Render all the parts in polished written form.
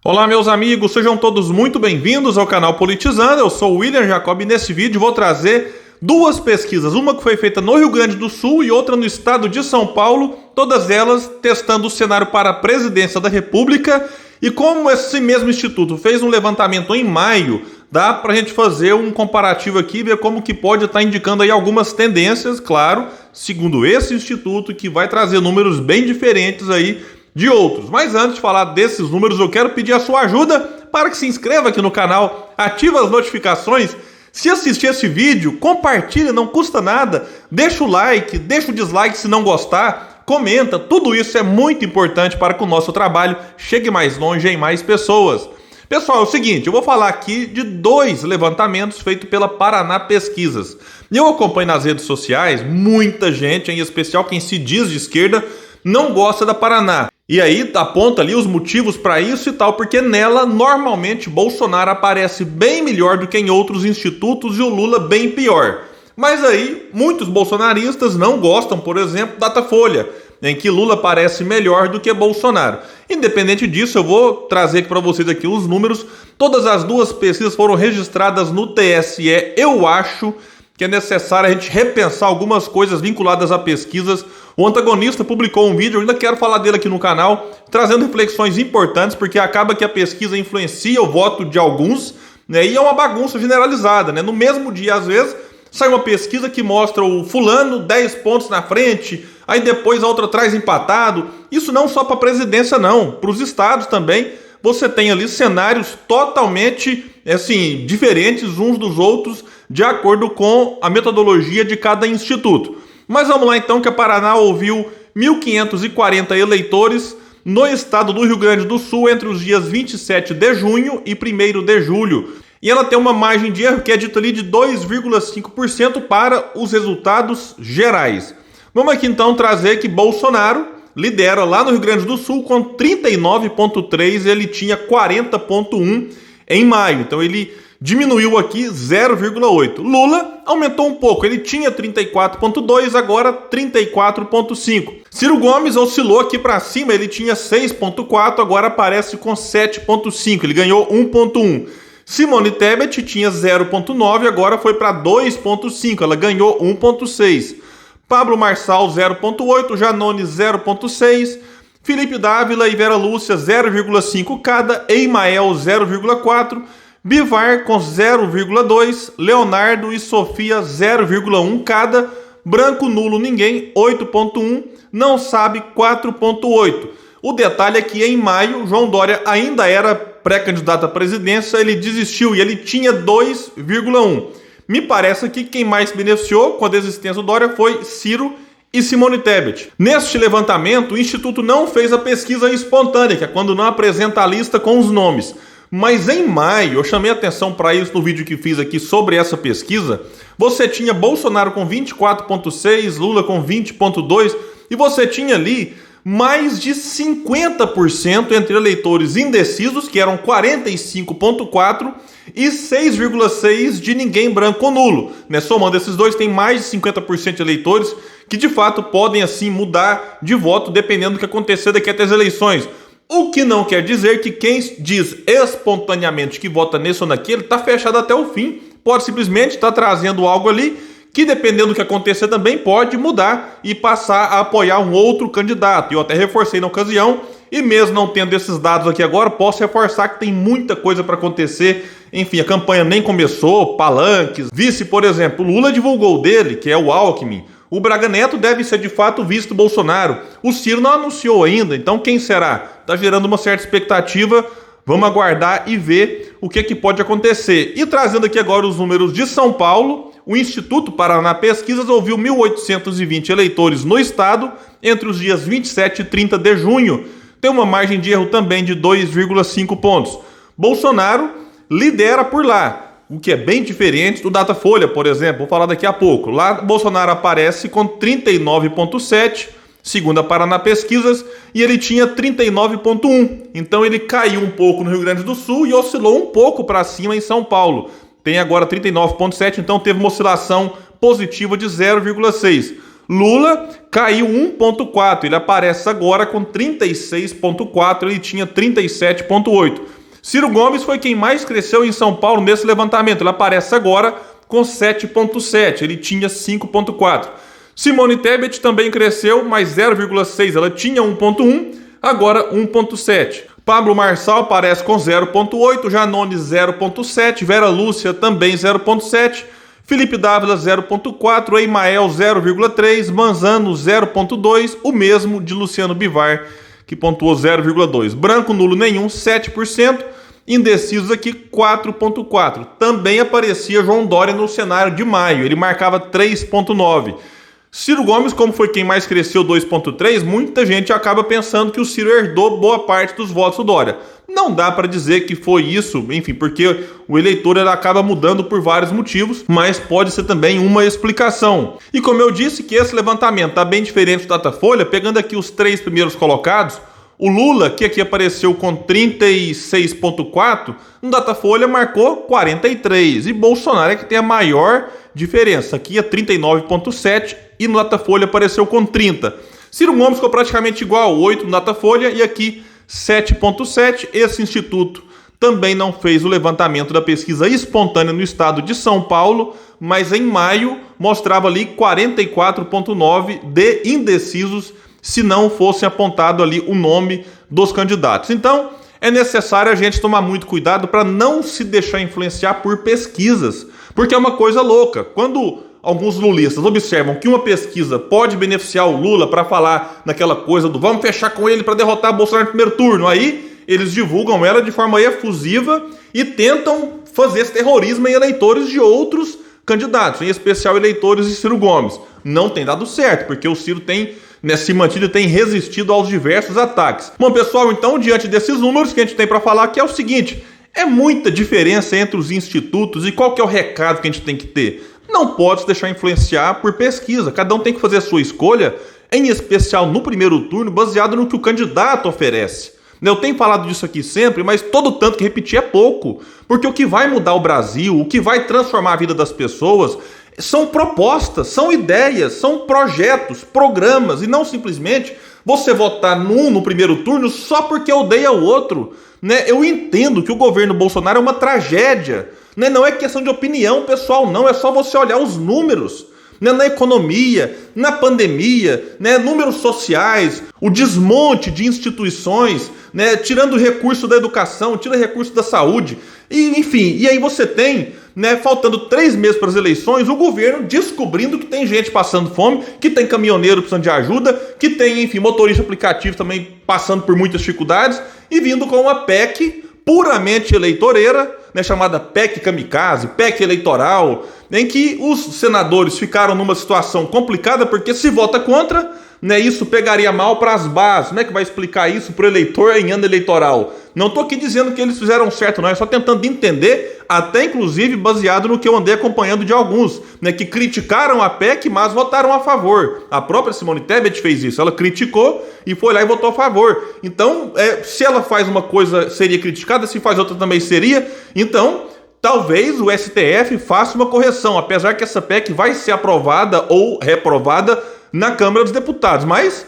Olá, meus amigos, sejam todos muito bem-vindos ao canal Politizando. Eu sou o William Jacob e nesse vídeo vou trazer duas pesquisas, uma que foi feita no Rio Grande do Sul e outra no estado de São Paulo, todas elas testando o cenário para a presidência da República. E como esse mesmo instituto fez um levantamento em maio, dá para a gente fazer um comparativo aqui e ver como que pode estar indicando aí algumas tendências, claro, segundo esse instituto, que vai trazer números bem diferentes aí de outros. Mas antes de falar desses números, eu quero pedir a sua ajuda para que se inscreva aqui no canal, ative as notificações. Se assistir esse vídeo, compartilhe, não custa nada. Deixa o like, deixa o dislike se não gostar, comenta. Tudo isso é muito importante para que o nosso trabalho chegue mais longe em mais pessoas. Pessoal, é o seguinte, eu vou falar aqui de dois levantamentos feitos pela Paraná Pesquisas. Eu acompanho nas redes sociais, muita gente, em especial quem se diz de esquerda, não gosta da Paraná. E aí aponta ali os motivos para isso e tal, porque nela normalmente Bolsonaro aparece bem melhor do que em outros institutos e o Lula bem pior. Mas aí muitos bolsonaristas não gostam, por exemplo, da Datafolha, em que Lula aparece melhor do que Bolsonaro. Independente disso, eu vou trazer para vocês aqui os números. Todas as duas pesquisas foram registradas no TSE. Eu acho que é necessário a gente repensar algumas coisas vinculadas a pesquisas. O Antagonista publicou um vídeo, eu ainda quero falar dele aqui no canal, trazendo reflexões importantes, porque acaba que a pesquisa influencia o voto de alguns, né, e é uma bagunça generalizada, né? No mesmo dia, às vezes, sai uma pesquisa que mostra o fulano 10 pontos na frente, aí depois a outra traz empatado. Isso não só para a presidência, não, para os estados também. Você tem ali cenários totalmente, assim, diferentes uns dos outros, de acordo com a metodologia de cada instituto. Mas vamos lá então, que a Paraná ouviu 1.540 eleitores no estado do Rio Grande do Sul entre os dias 27 de junho e 1º de julho. E ela tem uma margem de erro que é dita ali de 2,5% para os resultados gerais. Vamos aqui então trazer que Bolsonaro lidera lá no Rio Grande do Sul com 39,3%, ele tinha 40,1% em maio, então ele diminuiu aqui 0,8%. Lula aumentou um pouco, ele tinha 34,2%, agora 34,5%. Ciro Gomes oscilou aqui para cima, ele tinha 6,4%, agora aparece com 7,5%, ele ganhou 1,1%. Simone Tebet tinha 0,9%, agora foi para 2,5%, ela ganhou 1,6%. Pablo Marçal 0,8%, Janones 0,6%, Felipe Dávila e Vera Lúcia 0,5% cada, Emael 0,4%, Bivar com 0,2%, Leonardo e Sofia 0,1% cada, branco nulo ninguém 8,1%, não sabe 4,8%. O detalhe é que em maio João Dória ainda era pré-candidato à presidência, ele desistiu e ele tinha 2,1%. Me parece que quem mais se beneficiou com a desistência do Dória foi Ciro e Simone Tebet. Neste levantamento, o Instituto não fez a pesquisa espontânea, que é quando não apresenta a lista com os nomes. Mas em maio, eu chamei atenção para isso no vídeo que fiz aqui sobre essa pesquisa, você tinha Bolsonaro com 24,6%, Lula com 20,2%, e você tinha ali mais de 50% entre eleitores indecisos, que eram 45,4%, e 6,6% de ninguém branco ou nulo. Né? Somando esses dois, tem mais de 50% de eleitores que de fato podem assim mudar de voto dependendo do que acontecer daqui até as eleições. O que não quer dizer que quem diz espontaneamente que vota nesse ou naquele está fechado até o fim. Pode simplesmente estar trazendo algo ali que, dependendo do que acontecer, também pode mudar e passar a apoiar um outro candidato. Eu até reforcei na ocasião, e mesmo não tendo esses dados aqui agora, posso reforçar que tem muita coisa para acontecer. Enfim, a campanha nem começou, palanques, vice, por exemplo, o Lula divulgou o dele, que é o Alckmin. O Braga Neto deve ser de fato vice do Bolsonaro. O Ciro não anunciou ainda, então quem será? Está gerando uma certa expectativa. Vamos aguardar e ver o que pode acontecer. E trazendo aqui agora os números de São Paulo, o Instituto Paraná Pesquisas ouviu 1.820 eleitores no estado entre os dias 27 e 30 de junho. Tem uma margem de erro também de 2,5 pontos. Bolsonaro lidera por lá, o que é bem diferente do Datafolha, por exemplo. Vou falar daqui a pouco. Lá, Bolsonaro aparece com 39,7%, segundo a Paraná Pesquisas, e ele tinha 39,1%. Então ele caiu um pouco no Rio Grande do Sul e oscilou um pouco para cima em São Paulo. Tem agora 39,7%, então teve uma oscilação positiva de 0,6%. Lula caiu 1,4, ele aparece agora com 36,4, ele tinha 37,8. Ciro Gomes foi quem mais cresceu em São Paulo nesse levantamento, ele aparece agora com 7,7, ele tinha 5,4. Simone Tebet também cresceu, mais 0,6, ela tinha 1,1, agora 1,7. Pablo Marçal aparece com 0,8, Janones 0,7, Vera Lúcia também 0,7, Felipe Dávila 0,4, Emael 0,3, Manzano 0,2, o mesmo de Luciano Bivar, que pontuou 0,2. Branco, nulo nenhum, 7%. Indecisos aqui, 4,4. Também aparecia João Dória no cenário de maio, ele marcava 3,9. Ciro Gomes, como foi quem mais cresceu, 2,3, muita gente acaba pensando que o Ciro herdou boa parte dos votos do Dória. Não dá para dizer que foi isso, enfim, porque o eleitor ele acaba mudando por vários motivos, mas pode ser também uma explicação. E como eu disse que esse levantamento está bem diferente do Datafolha, pegando aqui os 3 primeiros colocados, o Lula, que aqui apareceu com 36,4, no Datafolha marcou 43, e Bolsonaro é que tem a maior diferença, aqui é 39,7 e no Datafolha apareceu com 30. Ciro Gomes ficou praticamente igual, 8 no Datafolha e aqui 7,7. Esse instituto também não fez o levantamento da pesquisa espontânea no estado de São Paulo, mas em maio mostrava ali 44,9 de indecisos se não fosse apontado ali o nome dos candidatos. Então, é necessário a gente tomar muito cuidado para não se deixar influenciar por pesquisas, porque é uma coisa louca. Quando alguns lulistas observam que uma pesquisa pode beneficiar o Lula para falar naquela coisa do vamos fechar com ele para derrotar Bolsonaro no primeiro turno, aí eles divulgam ela de forma efusiva e tentam fazer esse terrorismo em eleitores de outros candidatos, em especial eleitores de Ciro Gomes. Não tem dado certo, porque o Ciro tem se mantido e tem resistido aos diversos ataques. Bom, pessoal, então, diante desses números que a gente tem para falar aqui é o seguinte: é muita diferença entre os institutos e qual que é o recado que a gente tem que ter? Não pode se deixar influenciar por pesquisa. Cada um tem que fazer a sua escolha, em especial no primeiro turno, baseado no que o candidato oferece. Eu tenho falado disso aqui sempre, mas todo tanto que repetir é pouco. Porque o que vai mudar o Brasil, o que vai transformar a vida das pessoas, são propostas, são ideias, são projetos, programas, e não simplesmente você votar num no primeiro turno só porque odeia o outro. Eu entendo que o governo Bolsonaro é uma tragédia. Não é questão de opinião pessoal, não. É só você olhar os números. Na economia, na pandemia, números sociais, o desmonte de instituições, tirando recurso da educação, tira recurso da saúde, e, enfim, e aí você tem, faltando 3 meses para as eleições, o governo descobrindo que tem gente passando fome, que tem caminhoneiro precisando de ajuda, que tem, enfim, motorista aplicativo também passando por muitas dificuldades, e vindo com uma PEC puramente eleitoreira, chamada PEC kamikaze, PEC eleitoral, em que os senadores ficaram numa situação complicada, porque se vota contra, isso pegaria mal para as bases. Como é que vai explicar isso para o eleitor em ano eleitoral? Não estou aqui dizendo que eles fizeram certo, não, é só tentando entender, até inclusive baseado no que eu andei acompanhando de alguns, que criticaram a PEC, mas votaram a favor. A própria Simone Tebet fez isso, ela criticou e foi lá e votou a favor. Então, se ela faz uma coisa, seria criticada, se faz outra também seria. Então, talvez o STF faça uma correção, apesar que essa PEC vai ser aprovada ou reprovada na Câmara dos Deputados, mas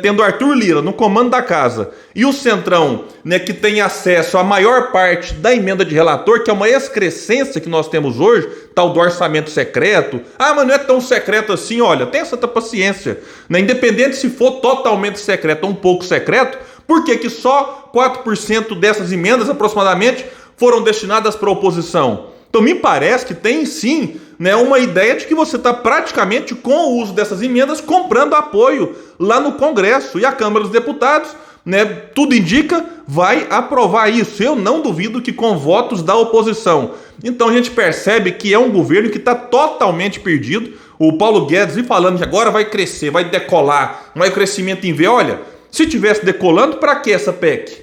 tendo Arthur Lira no comando da casa e o Centrão, que tem acesso à maior parte da emenda de relator, que é uma excrescência que nós temos hoje, tal do orçamento secreto. Mas não é tão secreto assim. Olha, tenha certa paciência, independente se for totalmente secreto ou um pouco secreto, por que só 4% dessas emendas aproximadamente foram destinadas para a oposição? Então me parece que tem sim uma ideia de que você está praticamente, com o uso dessas emendas, comprando apoio lá no Congresso. E a Câmara dos Deputados, tudo indica, vai aprovar isso. Eu não duvido que com votos da oposição. Então a gente percebe que é um governo que está totalmente perdido. O Paulo Guedes vem falando que agora vai crescer, vai decolar, vai crescimento em V. Olha, se tivesse decolando, para que essa PEC?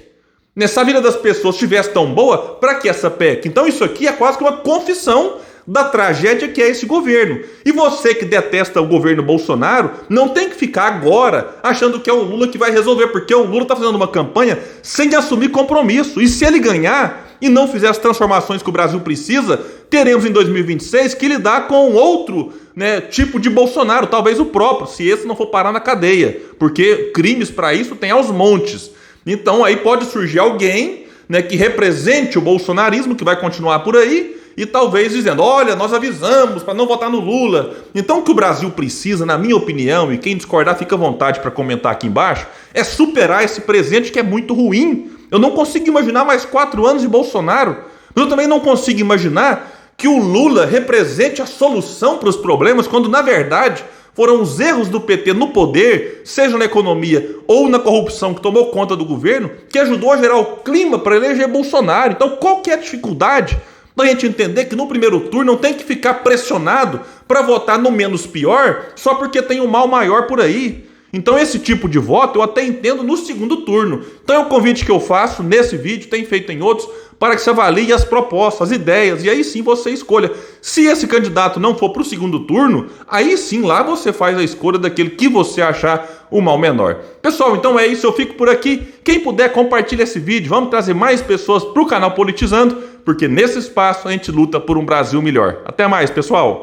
Se a vida das pessoas estivesse tão boa, para que essa PEC? Então isso aqui é quase que uma confissão da tragédia que é esse governo. E você que detesta o governo Bolsonaro, não tem que ficar agora achando que é o Lula que vai resolver, porque o Lula está fazendo uma campanha sem assumir compromisso. E se ele ganhar, e não fizer as transformações que o Brasil precisa, teremos em 2026 que lidar com outro, né, tipo de Bolsonaro, talvez o próprio, se esse não for parar na cadeia, porque crimes para isso tem aos montes. Então aí pode surgir alguém, né, que represente o bolsonarismo, que vai continuar por aí, e talvez dizendo, olha, nós avisamos para não votar no Lula. Então o que o Brasil precisa, na minha opinião, e quem discordar fica à vontade para comentar aqui embaixo, é superar esse presente que é muito ruim. Eu não consigo imaginar mais 4 anos de Bolsonaro, mas eu também não consigo imaginar que o Lula represente a solução para os problemas, quando na verdade foram os erros do PT no poder, seja na economia ou na corrupção que tomou conta do governo, que ajudou a gerar o clima para eleger Bolsonaro. Então qual que é a dificuldade da gente entender que no primeiro turno não tem que ficar pressionado para votar no menos pior só porque tem um mal maior por aí? Então esse tipo de voto eu até entendo no segundo turno. Então é o convite que eu faço nesse vídeo, tem feito em outros, para que você avalie as propostas, as ideias, e aí sim você escolha. Se esse candidato não for para o segundo turno, aí sim lá você faz a escolha daquele que você achar o mal menor. Pessoal, então é isso, eu fico por aqui. Quem puder, compartilha esse vídeo, vamos trazer mais pessoas para o canal Politizando, porque nesse espaço a gente luta por um Brasil melhor. Até mais, pessoal!